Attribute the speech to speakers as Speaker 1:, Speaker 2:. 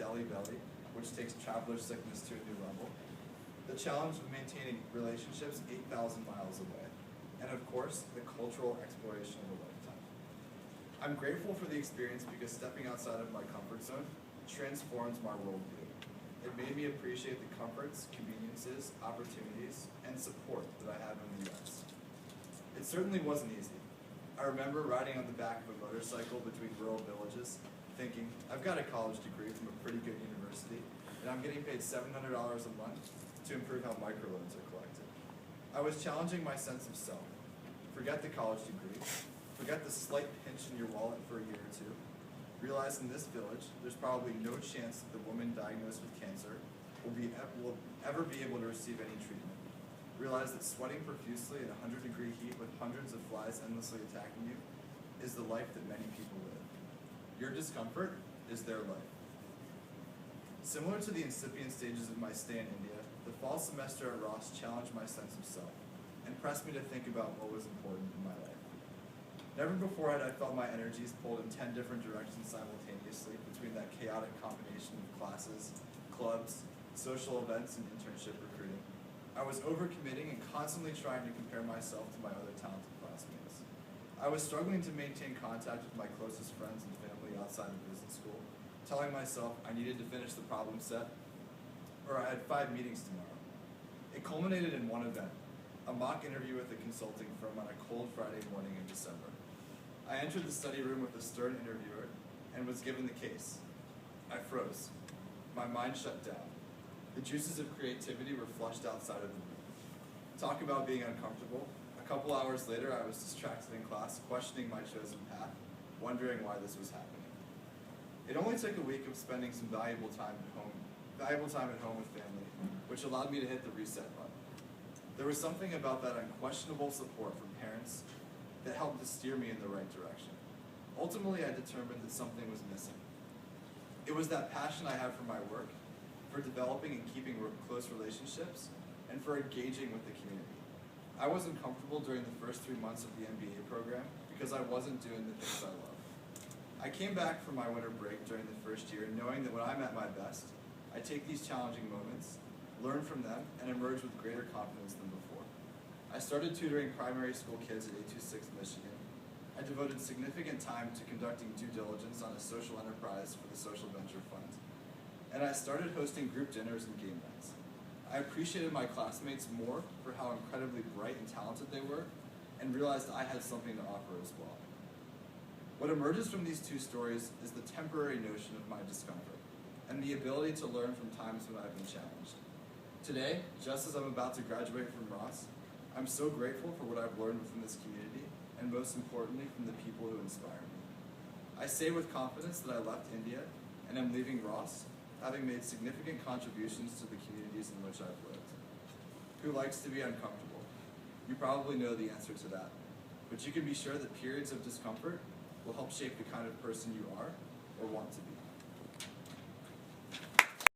Speaker 1: Delhi belly, which takes traveler sickness to a new level, the challenge of maintaining relationships 8,000 miles away, and of course, the cultural exploration of a lifetime. I'm grateful for the experience because stepping outside of my comfort zone transforms my worldview. It made me appreciate the comforts, conveniences, opportunities, and support that I have in the U.S. It certainly wasn't easy. I remember riding on the back of a motorcycle between rural villages, thinking, I've got a college degree from a pretty good university, and I'm getting paid $700 a month to improve how microloans are collected. I was challenging my sense of self. Forget the college degree, forget the slight pinch in your wallet for a year or two. Realize in this village, there's probably no chance that the woman diagnosed with cancer will ever be able to receive any treatment. Realize that sweating profusely in a 100-degree heat with hundreds of flies endlessly attacking you is the life that many people live. Your discomfort is their life. Similar to the incipient stages of my stay in India, the fall semester at Ross challenged my sense of self and pressed me to think about what was important in my life. Never before had I felt my energies pulled in 10 different directions simultaneously between that chaotic combination of classes, clubs, social events, and internship recruiting. I was overcommitting and constantly trying to compare myself to my other talented classmates. I was struggling to maintain contact with my closest friends and family outside of business school, telling myself I needed to finish the problem set, or I had 5 meetings tomorrow. It culminated in one event, a mock interview with a consulting firm on a cold Friday morning in December. I entered the study room with a stern interviewer and was given the case. I froze. My mind shut down. The juices of creativity were flushed outside of the room. Talk about being uncomfortable. A couple hours later, I was distracted in class, questioning my chosen path, wondering why this was happening. It only took a week of spending some valuable time at home with family, which allowed me to hit the reset button. There was something about that unquestionable support from parents that helped to steer me in the right direction. Ultimately, I determined that something was missing. It was that passion I had for my work, for developing and keeping close relationships, and for engaging with the community. I wasn't comfortable during the first 3 months of the MBA program because I wasn't doing the things I love. I came back from my winter break during the first year knowing that when I'm at my best, I take these challenging moments, learn from them, and emerge with greater confidence than before. I started tutoring primary school kids at 826 Michigan. I devoted significant time to conducting due diligence on a social enterprise for the Social Venture Fund. And I started hosting group dinners and game nights. I appreciated my classmates more for how incredibly bright and talented they were, and realized I had something to offer as well. What emerges from these 2 stories is the temporary notion of my discomfort, and the ability to learn from times when I've been challenged. Today, just as I'm about to graduate from Ross, I'm so grateful for what I've learned within this community, and most importantly, from the people who inspire me. I say with confidence that I left India and am leaving Ross, having made significant contributions to the communities in which I've lived. Who likes to be uncomfortable? You probably know the answer to that, but you can be sure that periods of discomfort will help shape the kind of person you are or want to be.